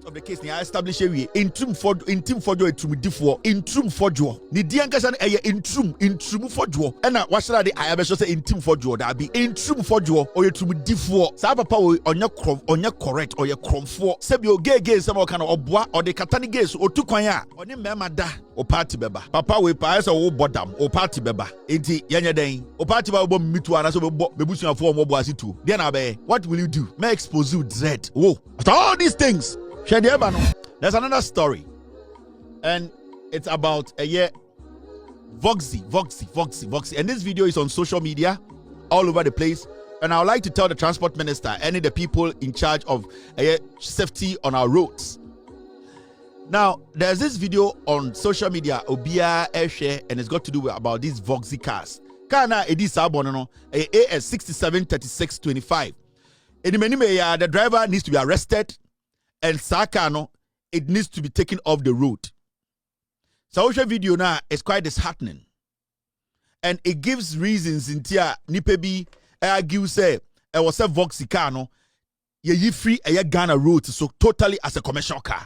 of the case I establish we Ntim Fordjour etumidifo Ntim Fordjour ni di ankasa na eye Ntim Fordjour and na washara de ayabeso say Ntim Fordjour da bi Ntim Fordjour o etumidifo sa papa we onye correct or ye kromfo sebi o gay say mo kana oboa or de katani gay so otukwan a oni mema da o party beba papa we pa say wo bodam o party beba enti yenye den o party ba bo mitu ana so bebusuafo mo bo asitu dey na be what will you do may expose you dread oh after all these things. There's another story, and it's about a year Voxy, and this video is on social media all over the place. And I would like to tell the transport minister and the people in charge of safety on our roads. Now, there's this video on social media, Obia Airshare, and it's got to do about these Voxy cars. Kana edi sabono AS 673625. The driver needs to be arrested. And Sakano, it needs to be taken off the road. Social video now is quite disheartening. And it gives reasons in tia nipebi argue say it was a Voxy car no ye free a Ghana road so totally as a commercial car.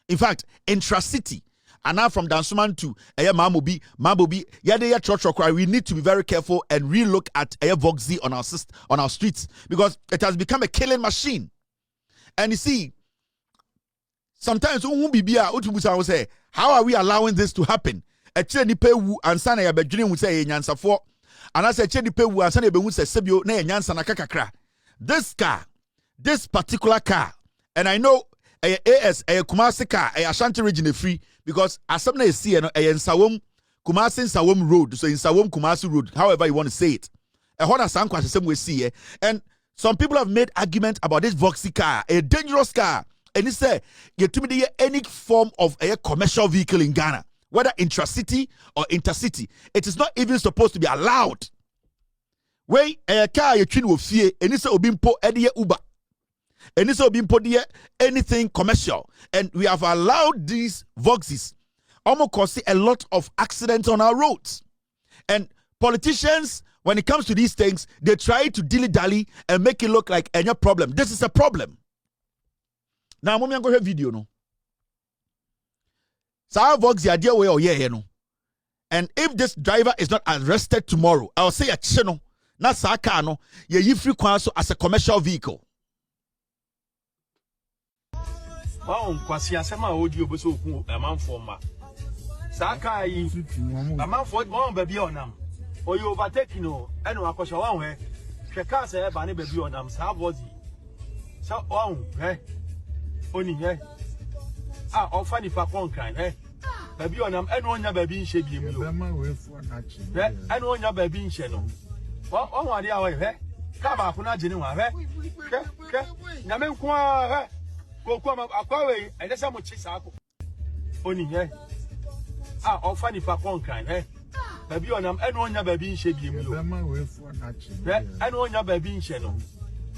In fact, intra-city and now from Dansuman to Mamobi, yada church, we need to be very careful and relook at a Voxy on our streets because it has become a killing machine. And you see, sometimes say, how are we allowing this to happen? A cheni pewu ansana ya bedwini mu say nyansa for. And I say cheni pewu ansana be mu say sebio na nyansa na kakakra. This particular car, and I know AS Kumasi car, Ashanti region free because as some is see in Sawom Kumasi Sawom road, so in Sawom Kumasi road, however you want to say it. A hona sankwa same we see and some people have made argument about this Voxy car, a dangerous car. And he said, you to me any form of a commercial vehicle in Ghana, whether intra-city or intercity, it is not even supposed to be allowed. When a car you train with fear, and it's obimpo any Uber, and it's obimpo anything commercial, and we have allowed these Voxys almost causing a lot of accidents on our roads. And politicians, when it comes to these things, they try to dilly-dally and make it look like any problem. This is a problem. Now, I'm going to have video no. So Voxy idea way or yeah no. And if this driver is not arrested tomorrow, I'll say a channel, not Sakano, ye free as a commercial vehicle. Wow, kwasi asema audio boso ku amanfoma. Saka yi amanfo won baby onam. O you overtake no, eno akosha wan we. Hwe ka se ba ne baby onam sa Voxy. So on, Oni offer ni fa konkran baby onam eno onya baby nhye bi emu yo eno onya baby nhye no won wade a we ka ba ko na gene wa na me nko a ko ma akwa we ede se mo chi sa ko oni offer ni fa konkran baby onam eno onya baby nhye bi emu yo eno onya baby nhye no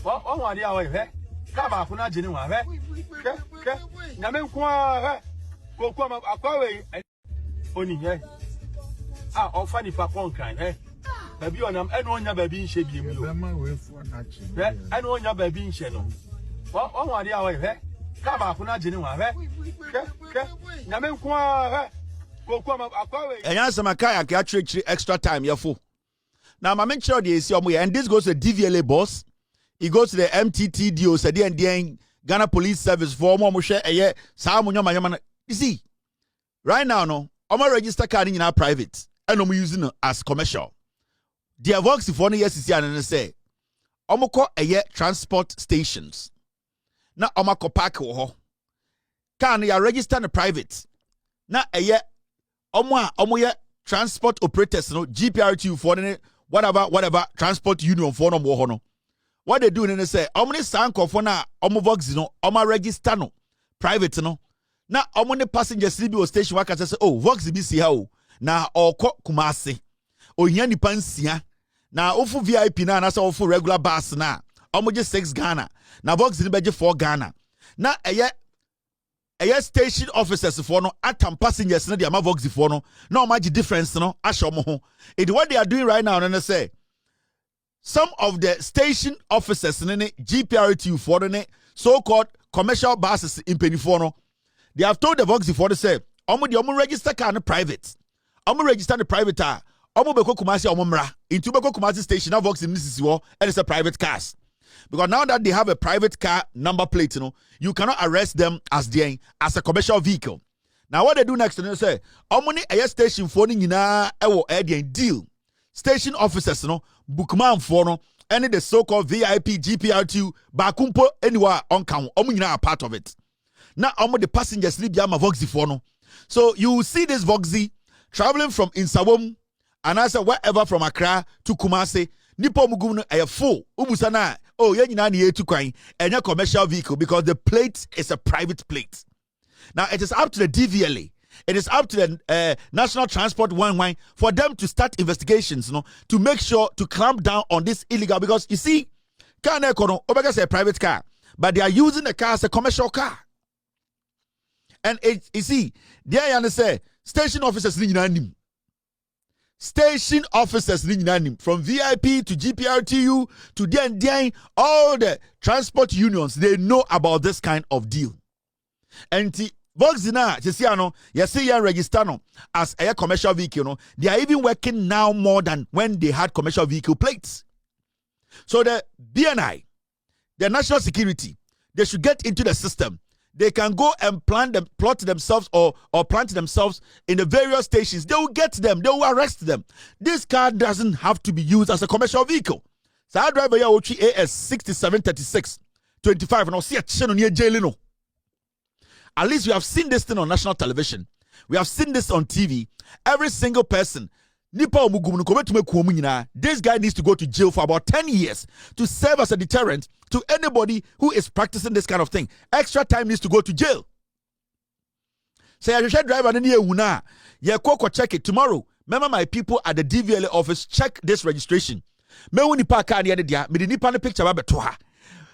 won wade a we Kaba kuna jini wa na me nko a ko ma akwa we oni offer ni fa konkran baby onam eno onya baby nhye bi emu yo eno onya baby nhye no won wade a we kaba kuna jini wa na me nko a ko ma akwa we enya samakaya ka chiri extra time yefo now my mention the esi omo and this goes to DVLA boss. He goes to the MTTDO, said the Ghana Police Service for more share a you see, right now, no, I'm register card in our private, and I'm using it as commercial. The Voxy for years and say, I'm call a transport stations. Now, I'm a park can you register in private? Now, a year, transport operators, no GPRTU for whatever transport union for no. What they do is say, how many sanko for na Voxy no, register no, private no. Now, how many passengers CBO station workers say, oh, Voxy BC how na Accra-Kumasi, oh, yani pansia. Na ofu VIP na nasa ofu regular bus na, just 6 Ghana. Na Voxy ni 4 Ghana. Na station officers for no atam passengers na di ama Voxy for no. No much difference no. Ashomo. It what they are doing right now, and they say. Some of the station officers in GPRTU for the so-called commercial buses in Penifono. They have told the Voxy for the say, Omo register car private. Omo register the private car. Omo beko Kumasi omomra. Into beko Kumasi station, now Voxy in this and it's a private cars. Because now that they have a private car number plate, you cannot arrest them as a commercial vehicle. Now what they do next, they say, Omoni air station for deal. Station officers, bookman for any the so-called VIP GPRT bakumpo anywhere on count. Omuna are part of it. Now the passengers leave Yama Voxy for no. So you will see this Voxy traveling from Insawam and as wherever from Accra to Kumasi. Nipo mugumu a full ubusana. Oh, you to crying and a commercial vehicle because the plate is a private plate. Now it is up to the DVLA. It is up to the National Transport One for them to start investigations, to make sure to clamp down on this illegal. Because you see, car Omega is a private car, but they are using the car as a commercial car. And you see, there you say station officers station officers from VIP to GPRTU to DN, all the transport unions, they know about this kind of deal. And Voxy na you see register as a commercial vehicle. They are even working now more than when they had commercial vehicle plates. So the BNI, the national security, they should get into the system. They can go and plot themselves or plant themselves in the various stations. They will get them. They will arrest them. This car doesn't have to be used as a commercial vehicle. So I drive a AS 6736 25 and I'll see a channel near jail. At least we have seen this thing on national television. We have seen this on TV. Every single person. This guy needs to go to jail for about 10 years to serve as a deterrent to anybody who is practicing this kind of thing. Extra time needs to go to jail. Say, I should drive an una. Yeah, check it tomorrow. Remember my people at the DVLA office, check this registration. Me wuni pa car near the dia, me the nipa ne picture ba betoha.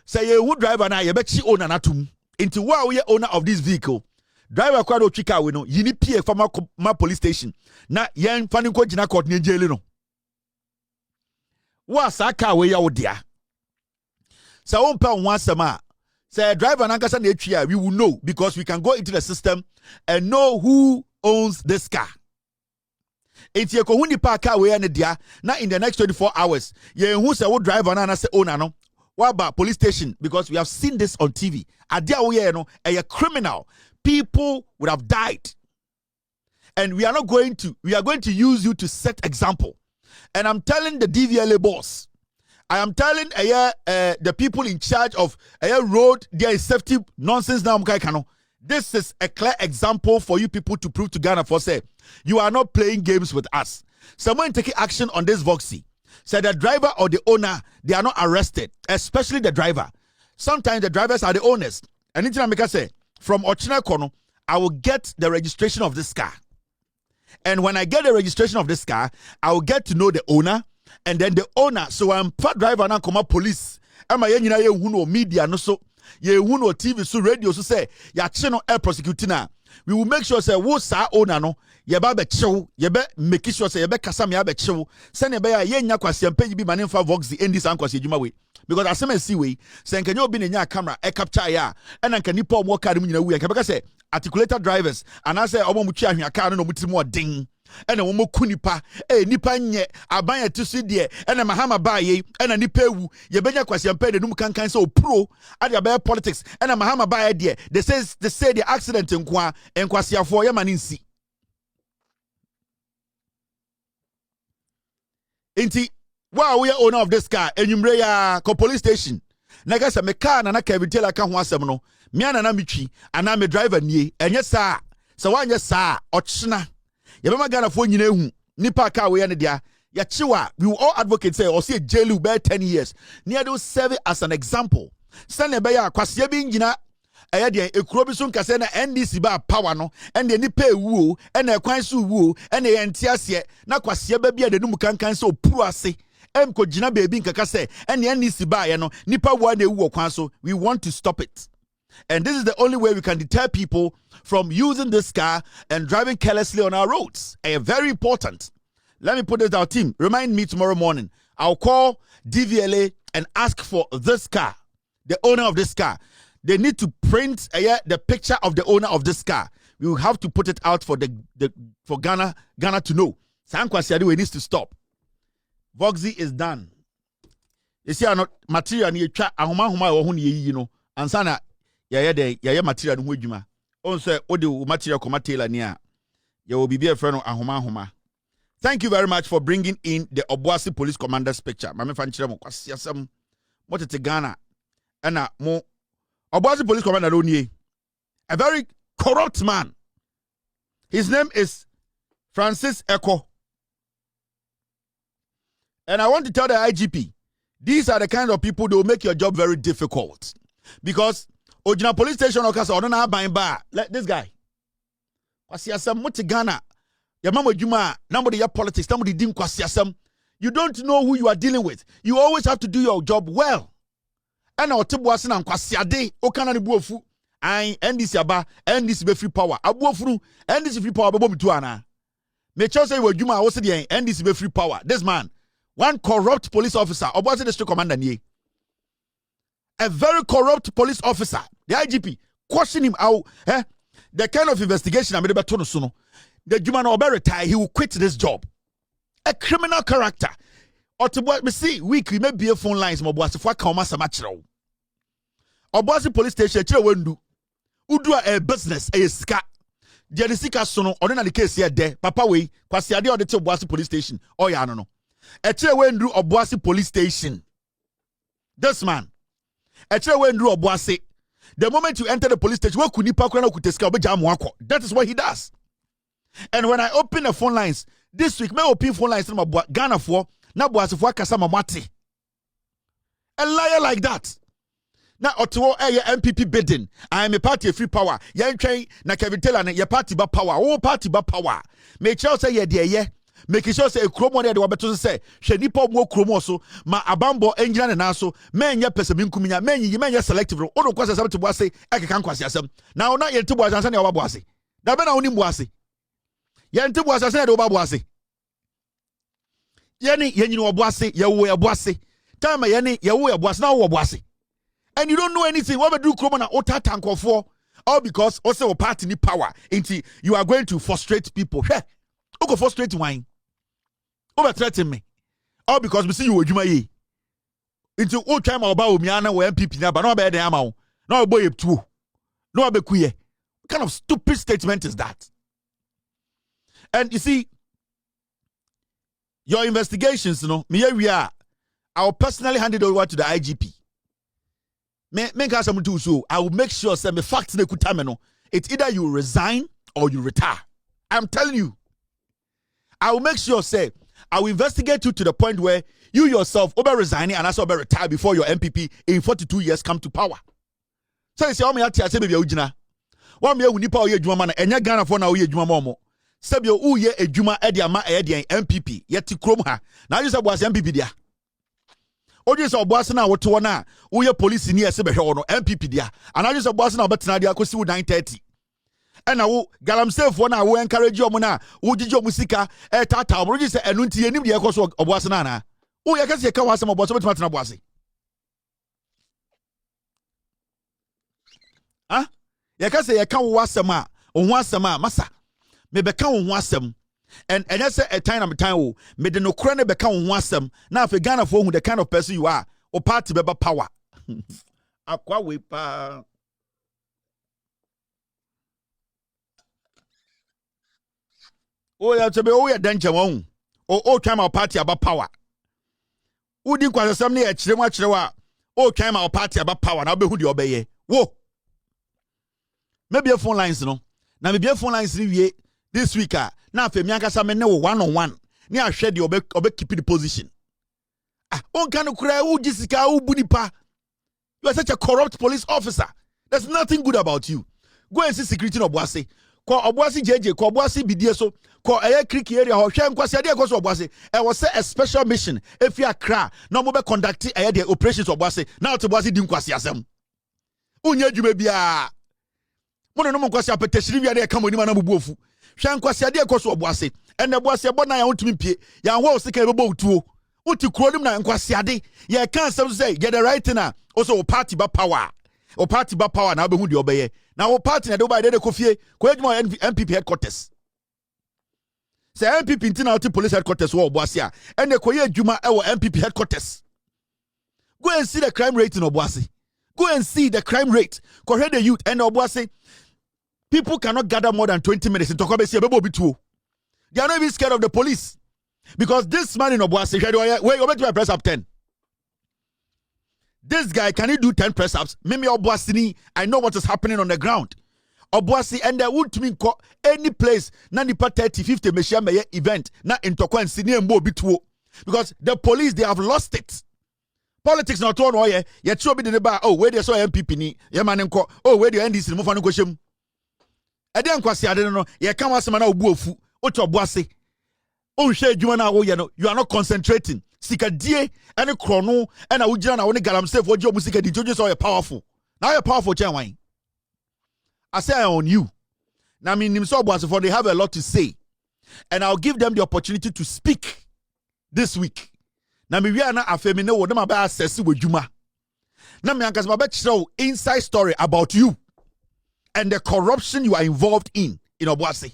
Say, you would drive an eye, bet she own an atum. Into what we are owner of this vehicle. Driver kwado chika we no yini pie from my police station na yen fani ko jina court ni jail no wa saka we ya odia so won pa won asema say driver na nkasa na etwi a we will know because we can go into the system and know who owns this car. Enti ko huni pa car we ya ne dia na in the next 24 hours ye hu say wo driver na say owner no wa ba police station because we have seen this on TV. Adia we ya no a criminal. People would have died. And we are going to use you to set example. And I'm telling the DVLA boss, I am telling the people in charge of road, there is safety nonsense now. This is a clear example for you people to prove to Ghana for say, you are not playing games with us. Someone taking action on this Voxy. Say the driver or the owner, they are not arrested, especially the driver. Sometimes the drivers are the owners. And anything I say, from Ochina Kono, I will get the registration of this car. And when I get the registration of this car, I will get to know the owner. And then the owner, so I'm part driver and come police. Am I any media no so ye no TV so radio so say ya channel air prosecuting. We will make sure say wo sa owner no ye ba be chew ye be make sure say ye be kasa me be chew. Send ye be ye nya kwase page bi manin fa Voxy in this ankwase adwuma we. Because as I see we, say can you be in your camera, a capture ya, and then can you put more car in your way? Can say articulated drivers, and I say, I want to your car no more ding, and a woman kunipa, nipa nye, I buy a to see there, and a mahama buy and a nipewu, ye benya kwasi and pay the numkan so pro at your bear politics, and a mahama buy idea. They say the accident in kwa and kwasi for your man in see. Inti. Wow, we are owner of this car. And you police station. Naga sa me car na Kevin Taylor kan ho asem no. Me ana na mitwi ana me driver nie. Enye sa. So wanye sa ochna. Ye be magana fo nyina hu. Nipa car we ne dia. Ya chiwa, we will all advocate say or say jail be 10 years. Near do serve as an example. Sane be ya kwase bi nyina aya de ekuro bi so nkase na NDC ba power no ene nipa ewu ene kwan so wu ene ye ntiase na kwase ba bia de num kankan so puru ase. Emko jina baby nkaka say and nisi ba no nipa wa na ewu okwan so we want to stop it. And this is the only way we can deter people from using this car and driving carelessly on our roads. Very important. Let me put this out, team. Remind me tomorrow morning. I'll call DVLA and ask for this car, the owner of this car. They need to print the picture of the owner of this car. We will have to put it out for for Ghana to know. Sankwasiade needs to stop. Voxy is done. You see, not material ni etwa ahoma wo ho ne yi no. Ansa na ye material no ho adwuma. Also, ode material koma tailor ni a ye will be a friend of ahoma. Thank you very much for bringing in the Obuasi police commander's picture. Mame fan chire mo kwasiasem motete Ghana. Ena mo Obuasi police commander oni a very corrupt man. His name is Francis Echo. And I want to tell the IGP, these are the kind of people that will make your job very difficult. Because Ojina police station okasa odona ban ba like this guy. Kwasiasem moti Ghana. Your mama juma nobody your politics, nobody din kwasiasem. You don't know who you are dealing with. You always have to do your job well. And otibuase na kwasiade okana ni buofu. Ai NDC aba NDC be free power. Abuofuru NDC free power bebo mitu ana. Make sure say you juma wo se the NDC be free power. This man, one corrupt police officer, Obuasi district commander nie. A very corrupt police officer. The IGP question him out. The kind of investigation I made about Tono Suno. The Juma no retire, he will quit this job. A criminal character. Or to what we see, weekly maybe a phone lines, Mobuasi for Kamasa Machro. Obuasi police station, Chile Wendu. Udu a business, a ska. The Sika Sono, or in the case here, there, Papa Way, Kwasiade or the Obuasi police station. Oh, yeah, no. A Chile Wendu Obuasi police station. This man. A Chile Wendu Obuasi. The moment you enter the police station, that is what he does. And when I open the phone lines, this week, may open phone lines in Ghana for, na Boasi for Kasama Mati. A liar like that. Now, Ottawa, MPP bidding. I am a party of free power. Yan train, na Kevin Taylor, and your party ba power. Oh, party ba power. Make sure say, yeah. Make sure say, a chromo de wabeto say, Shenipo mo chromoso, ma abambo engine and also, men ya pesaminkumina, men ya selective. Odo kwasa sabe to Boasi, Aka Kwasiasem. Now, not yet to Boasi and Boasi. Dabena only Boasi. Yanti Boasi said Boasi. Yeni no Boasi, Yawu Boasi. Time Yeni, Yawu Boasi, now Boasi. And you don't know anything. What we do, Kromana Ota Tanko for? All because also a party need power. Until you are going to frustrate people. Hey, who go frustrate wine? Over threaten me. All because we see you Juma ye. Into all time about Miana or MPP now, but no better than Amao. No boy too. No be queer. What kind of stupid statement is that? And you see, your investigations, me we are. I will personally hand it over to the IGP. I will make sure say me facts ne kutameno. It's either you resign or you retire. I'm telling you. I will make sure say I will investigate you to the point where you yourself over resigning and also over retire before your MPP in 42 years come to power. So you say, oh me ati ase baby ujina. Wa me wu nipa oye adwuma na enya Ghana for na oye adwuma mo. Sebio uye adwuma e dia ma e dia MPP yeti krom ha. Na you say boas MPP dia. Oje say Obuasi na woto na uye police ni ese behwe no MPP dia. And I just Obuasi na obetena dia kosi 9:30. And wo galamsey fo na wo encourage omo na wo gigi omo sika e tata omo je say enu nti enim de ekoso Obuasi na na. Wo ye kase ka wasem Obuasi betema tena Obuasi. Ye kase ye ka wo wasem a, wo ho asem a masa. Me be ka wo ho asem. And I say a time me de no kra ne beka wo ho asem na afi Ghana for who the kind of person you are o party beba power akwa we pa o ya tebe o ya danger won o twa ma party about power udi kwa asem ne ya kire wa o twa ma party about power na obehu de obeye wo maybe phone lines no na maybe phone lines ni wie this week na afemi ankasa me ne wo one on one ni ahwe de obe keep the position on kan kura u jisika u bunipa. You are such a corrupt police officer. There's nothing good about you. Go and see security no Obuasi. Ko Obuasi JJ, ko Obuasi bidie so, ko eye creek area ho hwe nkwasi ade ekoso Obuasi. E was a special mission if you Accra no mo be conduct eye the operations Obuasi. Now to Obuasi di nkwasi asem. Unye adwuma bia. Mo no nkwasi apeteshiri bia de ka mo ni ma na bubuofu. Hwe nkwasi ade ekoso Obuasi. And the Obuasi ebo na ya ntumi pie. Ya ho sika ebo utuo. Uti kronim na nkwasi ade. Ye kan sem say get the right na also party ba power. O party ba power na obehu de obeye. Na o party na de oba de kofie, ko adwuma MPP headquarters. Say MPP ntina police headquarters wo Obuasi a, ene koye adwuma e wo MPP headquarters. Go and see the crime rate in Obuasi. Go and see the crime rate. Correct the youth and Obuasi. People cannot gather more than 20 minutes in Tokobesi. They are not even scared of the police. Because this man in Obuasi, wait, you're to press up 10. This guy, can he do 10 press ups? Mimi Obuasi, I know what is happening on the ground. Obuasi, and there would mean any place, 30, 50 Meshia event, not in Tokwa and Sini and Bobitu. Because the police, they have lost it. Politics not one way, yet show me the bar. Oh, where they saw MPP ni, Yamanenko, oh, where the end is in Mufano. I don't know, ye come as a man of Bufu, Ocho Boise. Oh, share you are not concentrating. Sika die and a chrono and a Ujana only galam say for your music, the judges are powerful. Now you're powerful, Chairwine. I say on you. Now, I mean, for they have a lot to say, and I'll give them the opportunity to speak this week. Now, we are not a feminine, what am I about access with Juma? Now, me ankas mabet show inside story about you and the corruption you are involved in Obuasi.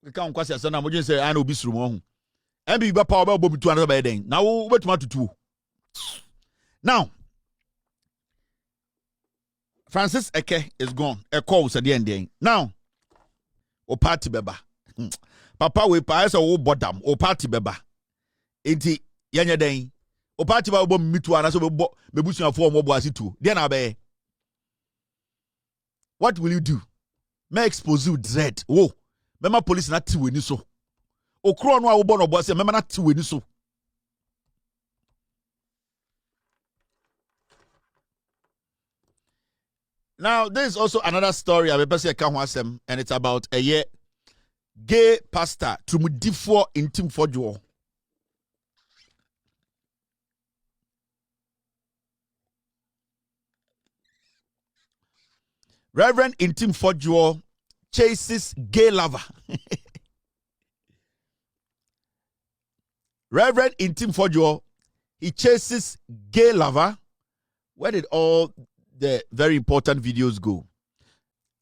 We can't question sana mo say I know be suru mo hu. And be power ba bobi to another by then. Now we betuma tutu. Now, Francis Eke is gone. Eko was at the end. Now, o party beba. Papa we pa esa wo bodam o party beba. Enti yanya den. O party ba bo mitu ana so be busuafo mo Obuasi tu. Dey na be. What will you do? Me expose you dread. Oh, mema police na ti weni so. Okro no a wo bo no Obuasi mema na ti weni so. Now, there is also another story I person can wasem, and it's about a year gay pastor Tumudifo Ntim Fordjour. Reverend Ntim Fordjour chases gay lover. Reverend Ntim Fordjour, he chases gay lover. Where did all the very important videos go?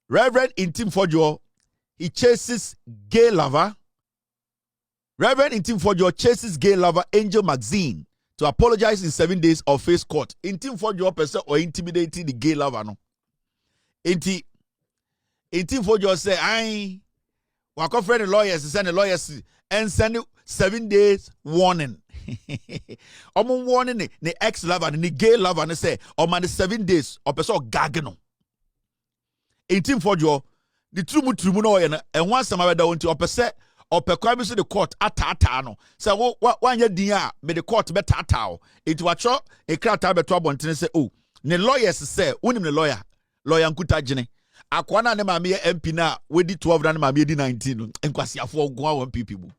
Reverend Ntim Fordjour, he chases gay lover. Reverend Ntim Fordjour chases gay lover Angel Maxine to apologize in 7 days or face court. Ntim Fordjour person or intimidating the gay lover no. Ntim Fordjour say I wako friend the lawyers send the lawyers and send 7 days warning. Omo warning the ex lover the gay lover and say o man 7 days or person gagano. Ntim Fordjour the trumu no ye and once some other won't or person or per crime the court atata no. So one year dia me the court be tatao. It wacho e krata be to abonten say oh the lawyers say unim the lawyer Nkuta Jine. Akwana ne mame MP na wedi 12 na mame di 19 enkwasiafo ogwa 1 people.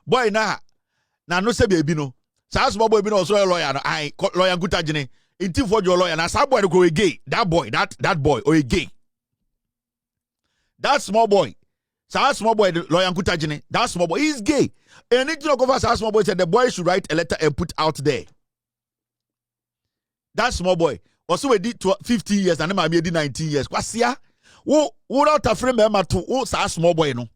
Boy na no se bebi no. Sa small boy bi no so lawyer no ai lawyer Nkuta Jine. Ntim Fordjour lawyer na sa boy go a gay. That boy or a gay. That small boy. Sa small boy lawyer Nkuta Jine. That small boy is gay. And it no go sa small boy said the boy should write a letter and put out there. That small boy also we did 50 years and my did 19 years. Kwasia, wo not a friend member to sa small boy no.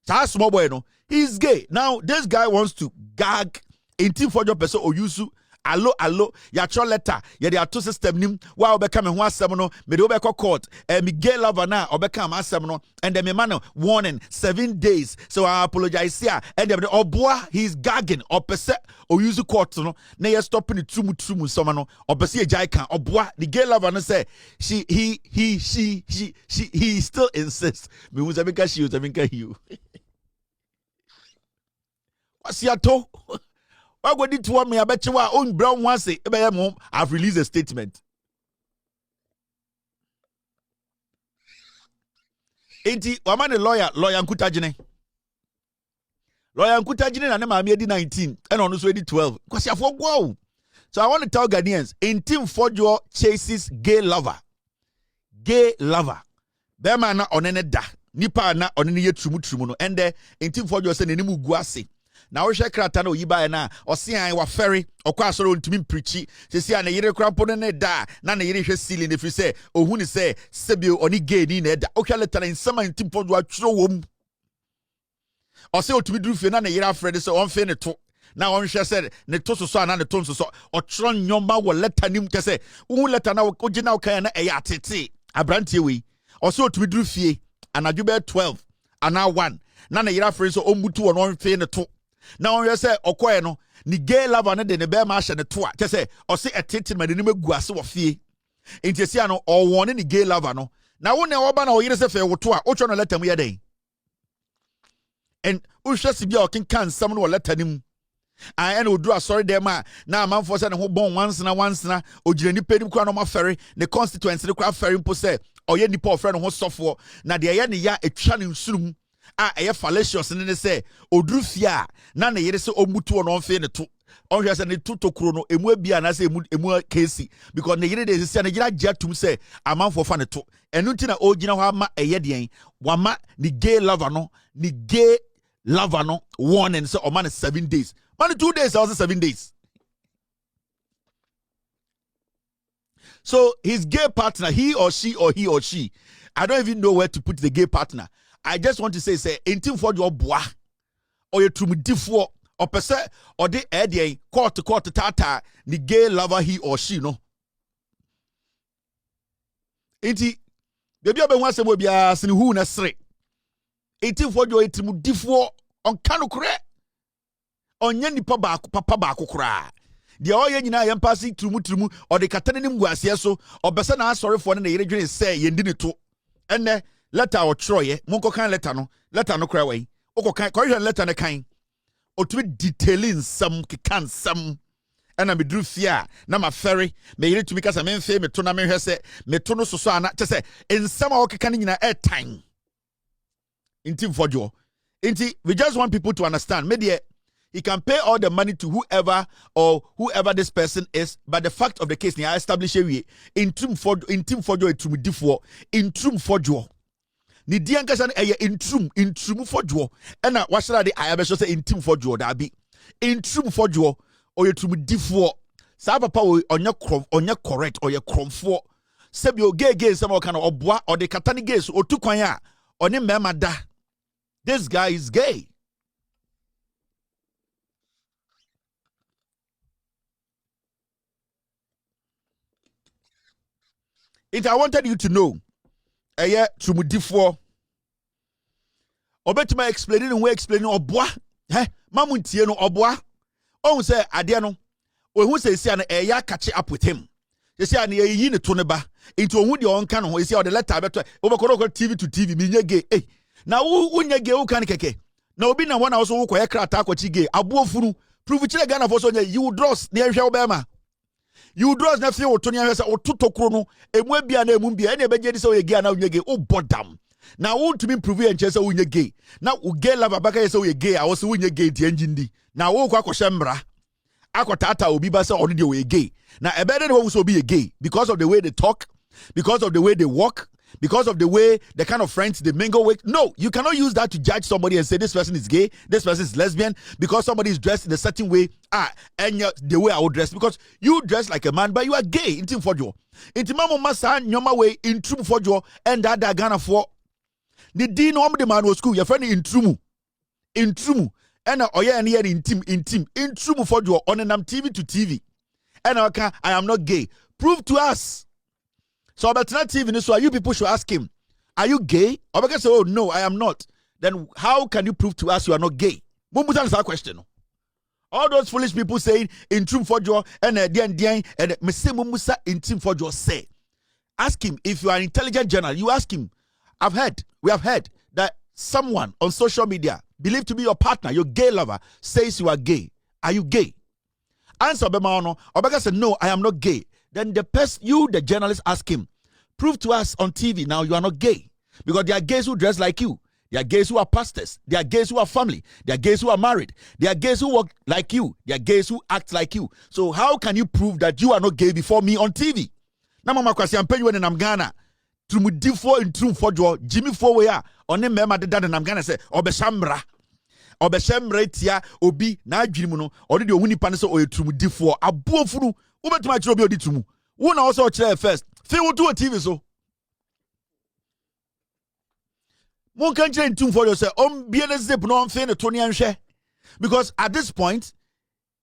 Sa small boy no. He's gay. Now this guy wants to gag Ntim Fordjour person or yusu allo ya cho letter ya de ato system nim wa obeka me ho asem no me de obeka court me gay lover na obeka am asem no and then me man warning 7 days so I apologize here and then oboa he's gagging opese o use court no na you stopping the trumu some no opese e jai kan oboa the gay lover no say he still insists me who's abeka she who's abeka you what's your to I go to one me I bet you own brown once I've released a statement. Enti waman lawyer Nkuta Jine. Lawyer Nkuta Jine na ma me di 19 and on so di 12. Because you for go. So I want to tell Ghanaians, Ntim Fordjour chases gay lover. Gay lover. Bema na onene da. Nipa na onene ye trumu no. And Ntim Fordjour say nenimu guase. na wo hwe krata na oyiba na ose wa ferry okwa asoro ntumi preachi sesi na yire krampo ne da na yire hwe ceiling ne fi se ohu ni se sebio oni gay ni na da okwa letter na nsama Ntim Fordjour atworo wom ose otumi duru fie na yire afrede se on fe ne to na on hwe se ne to so na ne to so otworo nyoma wo letter nim te se wo letter na ogina okan na eya atete abrantie we ose otumi duru fie anadwo be 12 ana 1 na yira free so ombutu won on fe ne to na on say okoye no ni gay lover ne de ne be ma hye ne to a ke say o say etete ma de ne magu ase wo fie enti no o won ni gay lover no na wo ne wo ba na o yire se fe wo to a o twa no letter mu ye den and o hwe se bia o ken kan sam no letter nim and odu asori dem a na amanfo se ne ho bon once na ogire ni pedim kwa no ma ferry ne constituency ne kwa ferry mpo se oye nipa ofre no ho sofo na de ye ne ya etwa ne nsurum a eye fallacious ne se oduru fia na ne yere se omutu no mfe ne to onhwe se ne to tokuro no emu abia na se emu kesi because ne yere de se ne gira jatum se amanfo fa ne to enu nti na ogina ho ama eye den wama ni gay lover no warning so o man 7 days man 2 days also 7 days. So his gay partner, he or she, I don't even know where to put the gay partner. I just want to say Ntim Fordjour boa or you trumidifo or pese or the idea court tata the gay lover he or she no. Inti baby obe wan se mo bia sini hu na sre. Ntim Fordjour trumidifo on kanu kure. Onye nipa papa ba kokora. The oye nyina yam pasi trumu or the katane nim guasie so obese na asori fo na yere dwene say yendi ne to. Enne letter or troye monko kan letter no kra we okokan ko letter ne kan otumi detailing some kan some ena me dru fia na ma ferry me yire tumi kasa me mfe me to na me hwese me to no soso ana te se ensama okeka nyina airtime Ntim Fordjour inti we just want people to understand me there he can pay all the money to whoever this person is, but the fact of the case ni I establish we Ntim Fordjour etumidifo Ntim Fordjour ni dian kasa na eye Ntim Fordjour ena washara de ayabesho se Ntim Fordjour da bi Ntim Fordjour oyetumidifo sa papa onye correct oye kromfo sebi o gay some kind of oboa or the katani gay so otu kwan a oni mema da. This guy is gay. I wanted you to know, trumudifo. Obetima explaining oboa. Mamu ntie no oboa. On say ade no. Who say see an catch up with him. You see an ye ne to ne ba. Into who the on kan ho see the letter beto. Obekoro TV to TV minye gay. Eh. Na unye gay u kan keke. Na obi na one also wo koye krata kwachi gay. Abuofunu. Prove chile Ghana for so you dross ne hwe obema. You draws na fie woto nya hwesa ototokro no emu abia na emu bia ene beje di se oye gay na unye gay o bodam na won to me prove en chese unye gay na u gay lava baka yese oye gay a wo se unye gay ti engindi na wo kwa kwhye mbra akotata obi ba se ono de oye gay na ebede ne wo so obi ye gay because of the way they talk, because of the way they walk, because of the way the kind of friends they mingle with. No, you cannot use that to judge somebody and say this person is gay, this person is lesbian, because somebody is dressed in a certain way. And the way I would dress, because you dress like a man, but you are gay. Ntim Fordjour. Ntim mama masa nyoma way Ntim Fordjour and that Ghana for the dean of the man was school. Your friend Ntim, and oya and here Ntim Fordjour on an TV to TV. And I am not gay. Prove to us. So about TV, so you people should ask him, are you gay? Or because oh no, I am not. Then how can you prove to us you are not gay? Mumutan is our question. All those foolish people saying Ntim Fordjour and Mese Mumusa Ntim Fordjour say. Ask him if you are an intelligent journalist. You ask him. We have heard that someone on social media believed to be your partner, your gay lover, says you are gay. Are you gay? Answer Bemano. Obega said, no, I am not gay. Then the journalist, ask him, prove to us on TV now you are not gay. Because there are gays who dress like you. There are gays who are pastors. There are gays who are family. There are gays who are married. There are gays who walk like you. There are gays who act like you. So how can you prove that you are not gay before me on TV? Na mama kwasi ampenyu when I'm Ghana. Trumudifo Ntim Fordjour Jimmy Fowea on the mema de dad and I'm Ghana say obeshamra. obeshem retia obi na adwirimu no odi de ohuni pane so oyetrumudifo aboofunu wobetuma kire obi odi trumu wo na wo so kire first fe wo to TV so mon kan kire Ntim Fordjour say bie na zip no fe ne to ne anhwe because at this point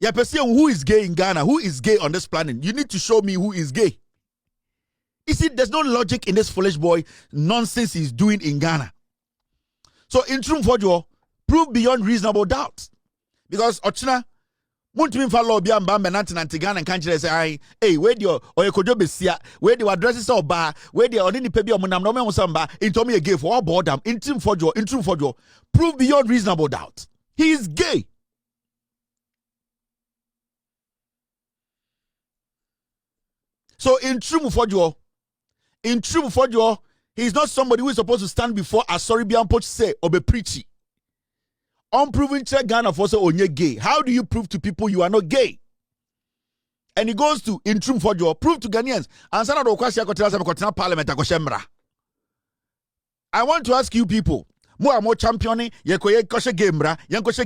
you perceive who is gay in Ghana, who is gay on this planet. You need to show me who is gay. You see, there's no logic in this foolish boy nonsense he's doing in Ghana. So Ntim Fordjour, prove beyond reasonable doubt. Because Ochina, Muntimi follow Bian Bamba Nanti Ghana and country say, hey, where do you or you could besia, where do addresses or bar, where do you only pebi or munam no me samba, into me a gay for all boredom, Ntim Fordjour, prove beyond reasonable doubt. He is gay. So Ntim Fordjour, he is not somebody who is supposed to stand before a sorry Bianpoch say or be preachy. Unproven check Ghana for say onye gay. How do you prove to people you are not gay? And he goes to Ntim Fordjour, prove to Ghanaians. And sana do kwasi akotina parliament akoshemra. I want to ask you people, more championing, yekoye koshe gamebra, yankoshe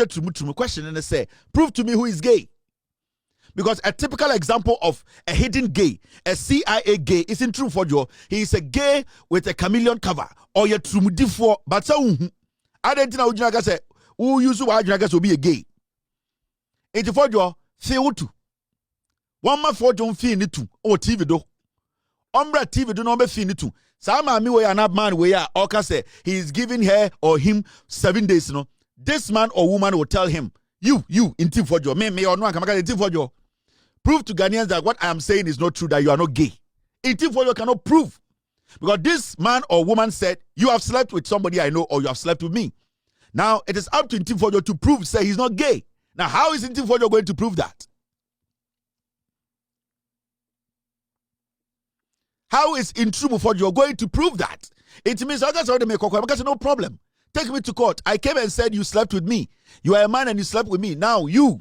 trumu. Question and say, prove to me who is gay. Because a typical example of a hidden gay, a CIA gay, is Ntim Fordjour. He is a gay with a chameleon cover or your trumudifo. But so I don't know who say who use who will be a gay. Ntim Fordjour fail to. One man Fordjour feel it too. Oh TV do. Umbra TV do not be feel it too. Sama mi we an man we are or say he is giving her or him 7 days. You know, this man or woman will tell him, you Ntim Fordjour, me or no one Ntim Fordjour. Prove to Ghanaians that what I am saying is not true, that you are not gay. Ntim Fordjour cannot prove. Because this man or woman said, you have slept with somebody I know or you have slept with me. Now, it is up to Ntim Fordjour to prove, say he's not gay. Now, how is Ntim Fordjour going to prove that? How is Ntim Fordjour going to prove that? It means I already make because no problem. Take me to court. I came and said you slept with me. You are a man and you slept with me. Now, you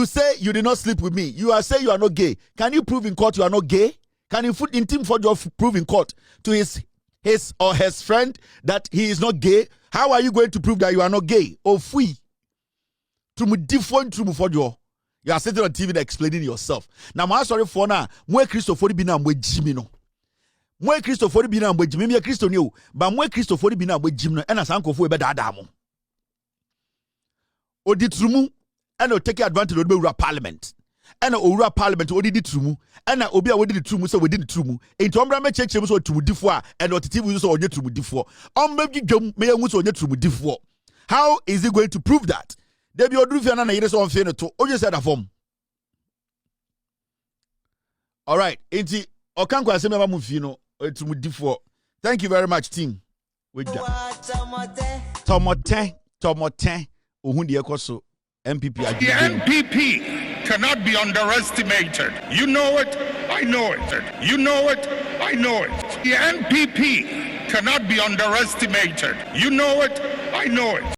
say you did not sleep with me. You are saying you are not gay. Can you prove in court you are not gay? Can you put Ntim Fordjour prove in court to his or his friend that he is not gay? How are you going to prove that you are not gay? Oh, fui. Ntim Fordjour. You are sitting on TV and explaining yourself. Now, I'm sorry for now. Mwe Christopher bina mwe Jimmy no. Mwe Christopher bina mwe Jimmy. Mwe Christo new. But mwe Christopher bina mwe Jimmy no. Ena sanko fu ebe dadamo. Odi trumu. And take advantage of the parliament. And the parliament odi di trumu. And obi a wodi di trumu so wodi di trumu. Into ombra me cheche so trumu difo and otiti so onye trumu difo. Ombra gidwom me yanwu so onye trumu difo. How is he going to prove that? Debi odru na yire so onfe no to. Oje said afom. All right. Enti okanko asem ma mfi no trumu difo. Thank you very much team. Tomote. Ohun de ekoso. MPP. The MPP cannot be underestimated. You know it, I know it. You know it, I know it. The MPP cannot be underestimated. You know it, I know it.